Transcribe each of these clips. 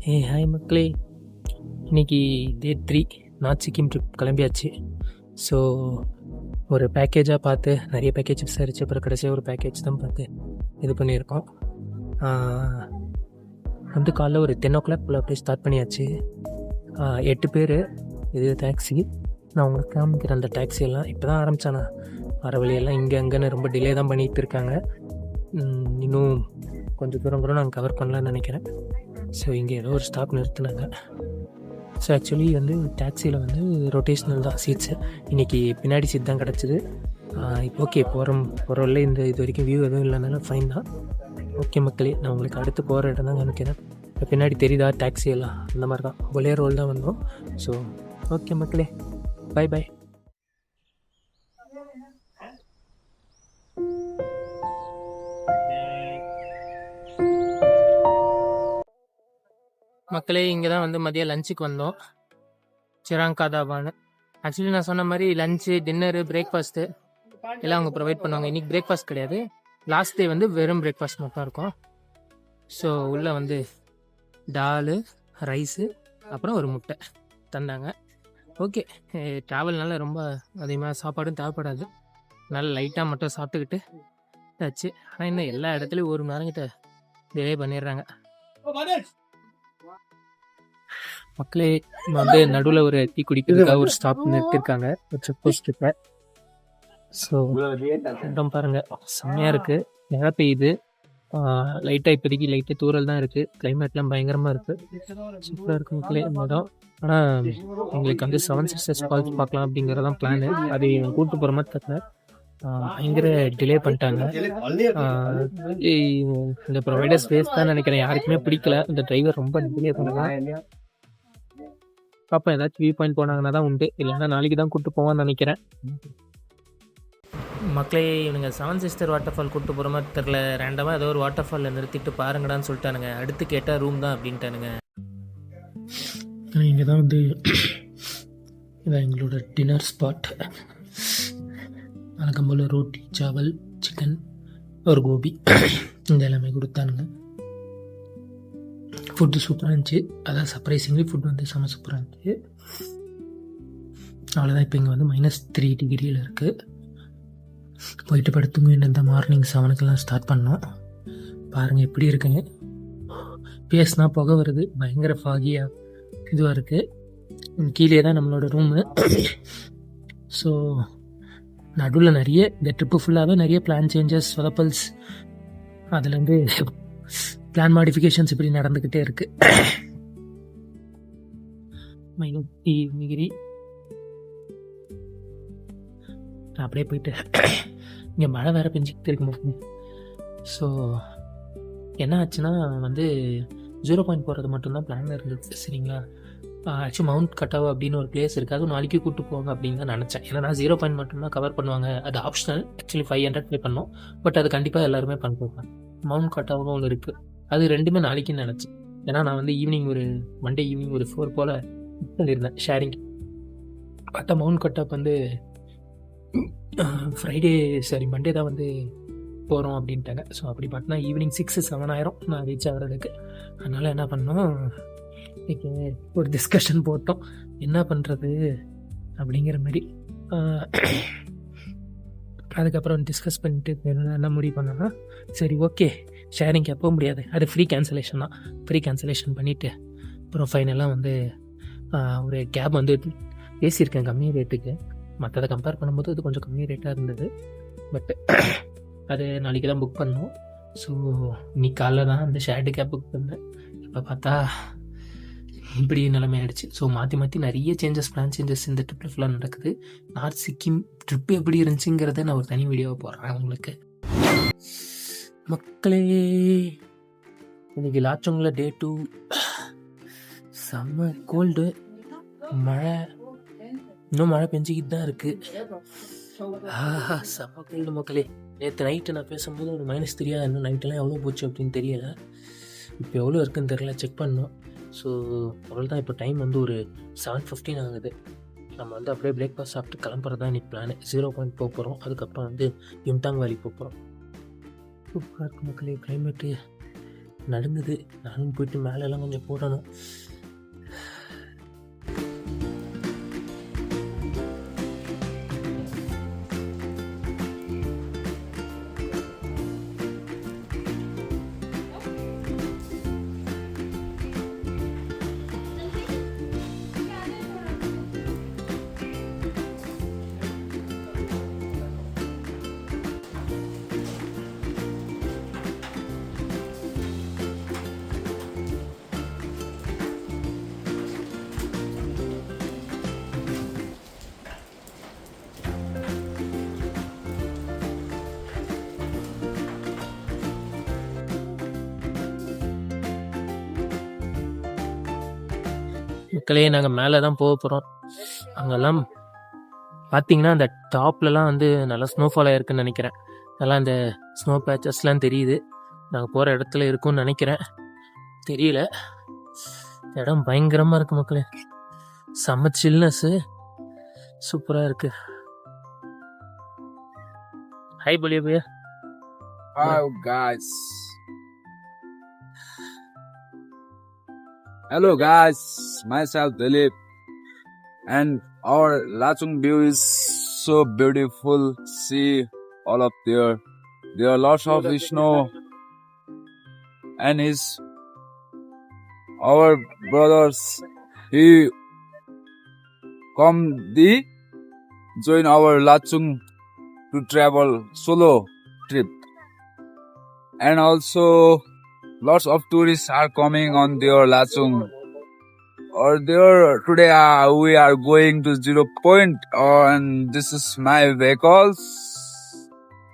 Hi மக்களே, இன்றைக்கி டே 3 north Sikkim trip கிளம்பியாச்சு. ஸோ ஒரு பேக்கேஜாக பார்த்து நிறைய பேக்கேஜ் விசாரிச்சு அப்புறம் கடைசியாக ஒரு பேக்கேஜ் தான் பார்த்து இது பண்ணியிருக்கோம். வந்து காலைல ஒரு 10 o'clock போல் அப்படியே ஸ்டார்ட் பண்ணியாச்சு. 8 பேர். இது டாக்ஸி. நான் உங்களுக்கு காமிக்கிறேன் அந்த டாக்ஸியெல்லாம். இப்போ தான் ஆரம்பித்தானா, வர வழியெல்லாம் இங்கே அங்கேன்னு ரொம்ப டிலே தான் பண்ணிகிட்டு இருக்காங்க. இன்னும் கொஞ்சம் தூரம் கூட நாங்கள் கவர் பண்ணலான்னு நினைக்கிறேன். ஸோ இங்கே ஏதோ ஒரு ஸ்டாப் நிறுத்தினாங்க. ஸோ ஆக்சுவலி வந்து டாக்ஸியில் வந்து ரொட்டேஷ்னல் தான் சீட்ஸு. இன்றைக்கி பின்னாடி சீட் தான் கிடச்சிது. இப்போ ஓகே, போகிறவள்ள இந்த இது வரைக்கும் வியூ எதுவும் இல்லைனாலும் ஃபைன் தான். ஓகே மக்களே, நான் உங்களுக்கு அடுத்து போகிற இடம் தான் காமிக்கிறேன். இப்போ பின்னாடி தெரியுதா டாக்ஸி எல்லாம், அந்த மாதிரி தான் பொலேரோவில் தான் வந்தோம். ஸோ ஓகே மக்களே, பை பை. மக்களே, இங்கே தான் வந்து மதியம் லஞ்சுக்கு வந்தோம். சிராங்கா தாபான்னு. ஆக்சுவலி நான் சொன்ன மாதிரி லஞ்சு, டின்னரு, பிரேக்ஃபாஸ்ட்டு எல்லாம் அவங்க ப்ரொவைட் பண்ணுவாங்க. இன்றைக்கி பிரேக்ஃபாஸ்ட் கிடையாது, லாஸ்ட் டே வந்து வெறும் பிரேக்ஃபாஸ்ட் மட்டும் இருக்கும். ஸோ உள்ளே வந்து டாலு, ரைஸு, அப்புறம் ஒரு முட்டை தந்தாங்க. ஓகே, ட்ராவல்னால ரொம்ப அதிகமாக சாப்பாடும் தேவைப்படாது. நல்லா லைட்டாக மட்டும் சாப்பிட்டுக்கிட்டு ஆச்சு. ஆனால் இன்னும் எல்லா இடத்துலையும் 1 மணி நேரங்கிட்ட டிலே பண்ணிடுறாங்க. மக்களே, வந்து நடுவில் ஒரு டீ குடிக்கிறதுக்காக ஒரு ஸ்டாப் நிறுத்திருக்காங்க, ஒரு செக் போஸ்ட் கிட்ட. ஸோ இடம் பாருங்கள், செம்மையாக இருக்குது. மழை பெய்யுது லைட்டாக, இப்போதைக்கு லைட்டாக தூரல் தான் இருக்குது. கிளைமேட்லாம் பயங்கரமாக இருக்குது, சூப்பராக இருக்குது மக்களே இடம். ஆனால் எங்களுக்கு வந்து 7 Sisters ஃபால்ஸ் பார்க்கலாம் அப்படிங்கிறதான் பிளானு. அது கூப்பிட்டு போகிற மாதிரி தெரியல, பயங்கர டிலே பண்ணிட்டாங்க. இந்த ப்ரொவைடர்ஸ் வேஸ்ட் தான் நினைக்கிறேன், யாருக்குமே பிடிக்கல. இந்த டிரைவர் ரொம்ப டிலே பண்ணலாம். பாப்பா ஏதாச்சும் வியூ பாயிண்ட் போனாங்கன்னா தான் உண்டு, இல்லைன்னா நாளைக்கு தான் கூப்பிட்டு போவான்னு நினைக்கிறேன். மக்களே, இவனுங்க 7 Sisters வாட்டர் ஃபால் கூப்பிட்டு போகிற மாதிரி தெரில. ரேண்டமாக ஏதோ ஒரு வாட்டர் ஃபாலில் நிறுத்திட்டு பாருங்கடான்னு சொல்லிட்டானுங்க. அடுத்து கேட்டால் ரூம் தான் அப்படின்ட்டானுங்க. இங்கே தான் வந்து இதான் எங்களோட டின்னர் ஸ்பாட். வழக்கம் போல் ரோட்டி, சாவல், சிக்கன், ஒரு கோபி இந்த எல்லாமே கொடுத்தானுங்க. ஃபுட்டு சூப்பராக இருந்துச்சு. அதான் சர்ப்ரைசிங்லி ஃபுட் வந்து செம்ம சூப்பராக இருந்துச்சு. அவ்வளோதான். இப்போ இங்கே வந்து -3 டிகிரியில் இருக்குது. போயிட்டு படுத்துங்க. இந்த மார்னிங் 7 ஸ்டார்ட் பண்ணோம். பாருங்கள் எப்படி இருக்குங்க. பேஸ்னா புகை வருது, பயங்கர ஃபாகியாக இதுவாக இருக்குது. கீழே தான் நம்மளோட ரூமு. ஸோ நடுவில் நிறைய இந்த ட்ரிப்பு ஃபுல்லாகவே நிறைய பிளான் சேஞ்சஸ், சொதப்பல்ஸ், அதுலேருந்து பிளான் மாடிஃபிகேஷன்ஸ் இப்படி நடந்துக்கிட்டே இருக்குது. -3 அப்படியே போயிட்டு இங்கே மழை வேறு பெஞ்சிக்கிட்டு இருக்கு. ஸோ என்ன ஆச்சுன்னா வந்து 0 பாயிண்ட் போகிறது மட்டும்தான் பிளான் இருந்தது, சரிங்களா. ஆக்சுவலி மவுண்ட் கட்டாவா அப்படின்னு ஒரு பிளேஸ் இருக்குது, அதுவும் நாளைக்கு கூப்பிட்டு போவாங்க அப்படின்னு தான் நினச்சேன். ஏன்னா 0 பாயிண்ட் மட்டும்தான் கவர் பண்ணுவாங்க, அது ஆப்ஷனல். ஆக்சுவலி 500 பே பண்ணோம், பட் அது கண்டிப்பாக எல்லாருமே பண்ணுவாங்க. மவுண்ட் கட்டாவும் ஒன்று இருக்குது, அது ரெண்டுமே நாளைக்குன்னு நினச்சேன். ஏன்னா நான் வந்து மண்டே ஈவினிங் ஒரு 4 போல் சொல்லியிருந்தேன் ஷேரிங். பார்த்தா மவுண்ட் கட்டாப் வந்து மண்டே தான் வந்து போகிறோம் அப்படின்ட்டாங்க. ஸோ அப்படி பார்த்தா ஈவினிங் 6-7 ஆயிரும் நான் ரீச் ஆகிறதுக்கு. அதனால் என்ன பண்ணோம், ஒரு டிஸ்கஷன் போட்டோம், என்ன பண்ணுறது அப்படிங்கிற மாதிரி. அதுக்கப்புறம் டிஸ்கஸ் பண்ணிட்டு என்ன முடிவு பண்ணோன்னா, சரி ஓகே ஷேரிங் எப்போ முடியாது, அது ஃப்ரீ கேன்சலேஷன் தான். ஃப்ரீ கேன்சலேஷன் பண்ணிவிட்டு அப்புறம் ஃபைனலாக வந்து ஒரு கேப் வந்து பேசியிருக்கேன் கம்மி ரேட்டுக்கு. மற்றதை கம்பேர் பண்ணும்போது அது கொஞ்சம் கம்மி ரேட்டாக இருந்தது, பட் அது நாளைக்கு தான் புக் பண்ணோம். ஸோ இன்னைக்கு காலைல தான் அந்த ஷேர்டு கேப் புக் பண்ணேன். இப்போ பார்த்தா இப்படி நிலைமை ஆகிடுச்சு. ஸோ மாற்றி நிறைய பிளான் சேஞ்சஸ் இந்த ட்ரிப்பில் ஃபுல்லாக நடக்குது. நார்த் சிக்கிம் ட்ரிப்பு எப்படி இருந்துச்சுங்கிறத நான் ஒரு தனி வீடியோவை போடுறேன் உங்களுக்கு. மக்களே, இன்னைக்கு லாச்சோங்கில் டே 2. செம்ம கோல்டு, மழை, இன்னும் மழை பெஞ்சிக்கிட்டு தான் இருக்குது. செம்ம கோல்டு மக்களே. நேற்று நைட்டு நான் பேசும்போது ஒரு -3, இன்னும் நைட்டெல்லாம் எவ்வளோ போச்சு அப்படின்னு தெரியலை. இப்போ எவ்வளோ இருக்குன்னு தெரியல, செக் பண்ணோம். ஸோ அவ்வளோதான். இப்போ டைம் வந்து ஒரு 7:15 ஆகுது. நம்ம வந்து அப்படியே பிரேக்ஃபாஸ்ட் சாப்பிட்டு கிளம்புறது தான் இன்றைக்கி பிளானு. 0 பாயிண்ட் போக போகிறோம், அதுக்கப்புறம் வந்து யும்தாங் வேலி போக போகிறோம். சூப்பராக இருக்கும் மக்களே கிளைமேட்டு. நடுங்குது. நானும் போயிட்டு மேலெல்லாம் கொஞ்சம் போடணும். மக்களே, நாங்கள் மேலே தான் போக போகிறோம். அங்கெல்லாம் பார்த்தீங்கன்னா அந்த டாப்லலாம் வந்து நல்லா ஸ்னோஃபால் ஆயிருக்குன்னு நினைக்கிறேன். நல்லா அந்த ஸ்னோ பேச்சஸ்லாம் தெரியுது. நாங்கள் போகிற இடத்துல இருக்கும்னு நினைக்கிறேன், தெரியல. இடம் பயங்கரமாக இருக்குது மக்களே. செம்ம சில்னஸ்ஸு, சூப்பராக இருக்கு. ஹாய் போலியா பையா. Hi guys. Hello guys, myself Dilip, and our Lachung view is so beautiful. See all up there. There are lots of snow, and our brothers, he come join our Lachung to travel solo trip, and also lots of tourists are coming on their Lachung. Or there today we are going to 0 point, and this is my vehicles,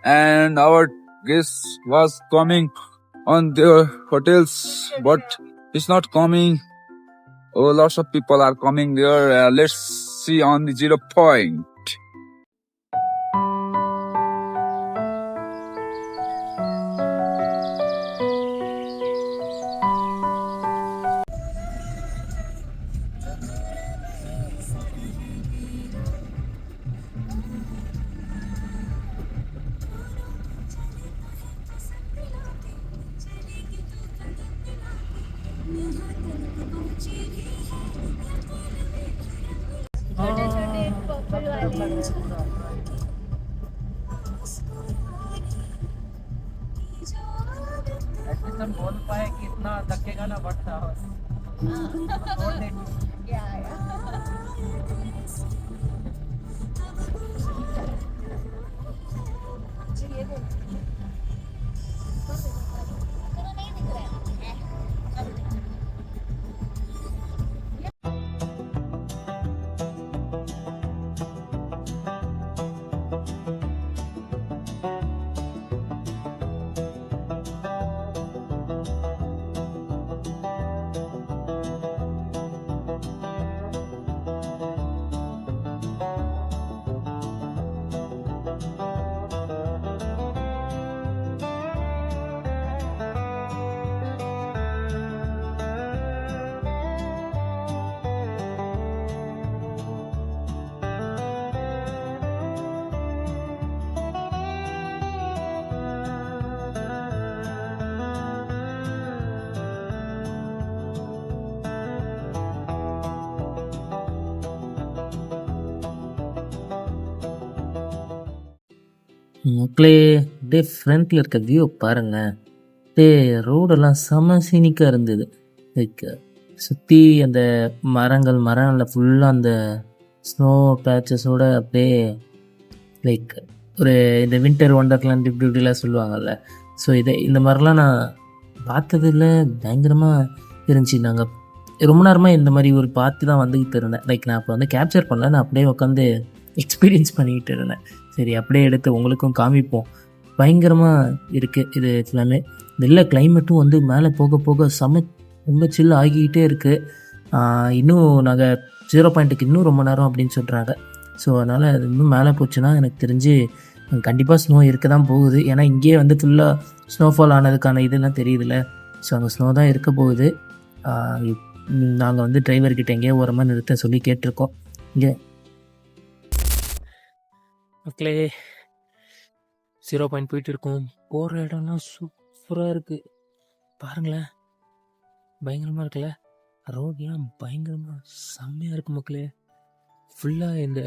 and our guest was coming on their hotels, but it's not coming. Oh, lots of people are coming there. Let's see on the 0 point. बोल पाए कि इतना धक्केगा ना बढ़ता हो. மக்களே, அப்படியே ஃப்ரண்ட்டில் இருக்க வியூ பாருங்கள். அப்படியே ரோடெல்லாம் செம சீனிக்காக இருந்தது. லைக் சுற்றி அந்த மரங்களில் ஃபுல்லாக அந்த ஸ்னோ பேச்சஸோடு அப்படியே லைக் ஒரு இந்த வின்டர் ஒண்டர்லேண்ட் இப்படிலாம் சொல்லுவாங்கள்ல. ஸோ இந்த மாதிரிலாம் நான் பார்த்ததில்ல, பயங்கரமாக இருந்துச்சு. நாங்கள் ரொம்ப நேரமாக இந்த மாதிரி ஒரு பார்த்து தான் வந்துக்கிட்டு இருந்தேன். லைக் நான் அப்போ வந்து கேப்சர் பண்ணல, நான் அப்படியே உட்காந்து எக்ஸ்பீரியன்ஸ் பண்ணிக்கிட்டு இருந்தேன். சரி, அப்படியே எடுத்து உங்களுக்கும் காமிப்போம். பயங்கரமாக இருக்குது இது ஃபுல்லாமே. நல்ல கிளைமேட்டும் வந்து மேலே போக போக ரொம்ப சில்லு ஆகிக்கிட்டே இருக்குது. இன்னும் நாங்கள் 0 பாயிண்ட்டுக்கு இன்னும் ரொம்ப நேரம் அப்படின்னு சொல்கிறாங்க. ஸோ அதனால் அது இன்னும் மேலே போச்சுன்னா எனக்கு தெரிஞ்சு கண்டிப்பாக ஸ்னோ இருக்க தான் போகுது. ஏன்னா இங்கேயே வந்து ஃபுல்லாக ஸ்னோஃபால் ஆனதுக்கான இதெல்லாம் தெரியுதுல்ல. ஸோ அங்கே ஸ்னோ தான் இருக்க போகுது. நாங்கள் வந்து டிரைவர்கிட்ட எங்கேயோ ஓரமாக நிறுத்த சொல்லி கேட்டிருக்கோம். இங்கே மக்களே 0 பாயிண்ட் போயிட்டு இருக்கோம். போகிற இடம்லாம் சூப்பராக இருக்குது. பாருங்களேன், பயங்கரமாக இருக்குல்ல. ரோட்லாம் பயங்கரமாக செம்மையாக இருக்கு மக்களே. ஃபுல்லாக இந்த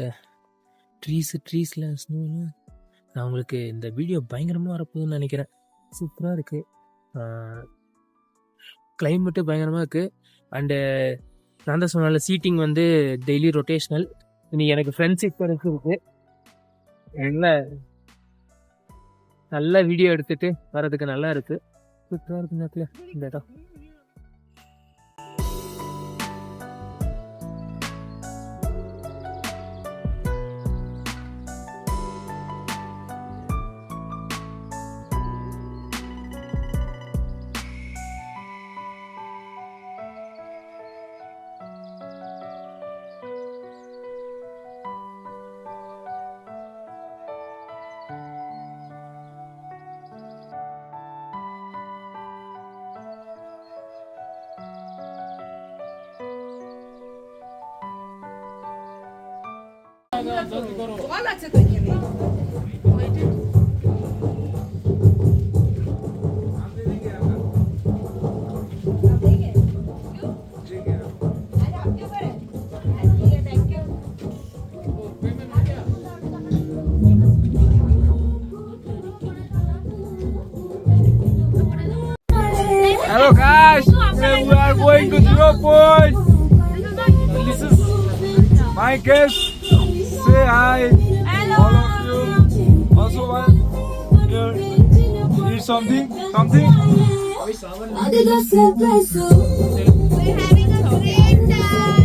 ட்ரீஸில் ஸ்னோலாம். நான் உங்களுக்கு இந்த வீடியோ பயங்கரமாக வரப்போகுதுன்னு நினைக்கிறேன். சூப்பராக இருக்குது. கிளைமேட்டு பயங்கரமாக இருக்குது. அண்டு நான் தான் சொன்னால சீட்டிங் வந்து டெய்லி ரொட்டேஷ்னல். இன்னைக்கு எனக்கு ஃப்ரெண்ட் சீட் இருக்குது. என்ன நல்ல வீடியோ எடுத்துகிட்டு வரதுக்கு நல்லா இருக்குது. சூப்பராக இருக்குங்க இந்த இடம். Hello guys, today we are going to 0 Point. This is my guest. Say hi. Hello. All of you. Also one here. Eat something. Something. We're having a great time.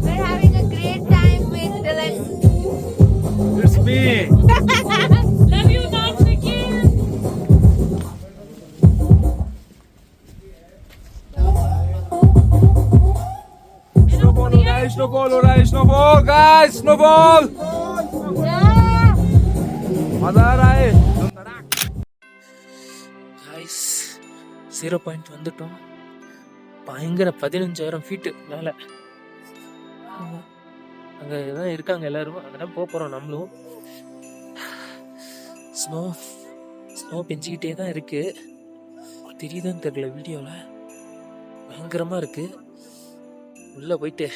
We're having a great time with Dylan. It's me. Love you, not Nikhil. Snowball, alright, snowball, alright, snowball, guys, snowball. मजा आ रहा है. Guys 0 point வந்துட்டோம். பயங்கர 15,000 feet மேலே அங்கே தான் இருக்காங்க எல்லாரும். அங்கே தான் போக போகிறோம் நம்மளும். ஸ்னோ பெஞ்சிக்கிட்டே தான் இருக்குது. தெரியுதான்னு தெரியல வீடியோவில். பயங்கரமாக இருக்குது. உள்ளே போயிட்டு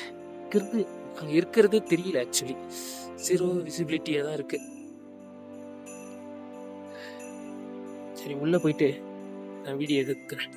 அங்கே இருக்கிறதே தெரியல. ஆக்சுவலி 0 விசிபிலிட்டியாக தான் இருக்குது. சரி உள்ளே போயிட்டு நான் வீடியோ எடுக்கிறேன்.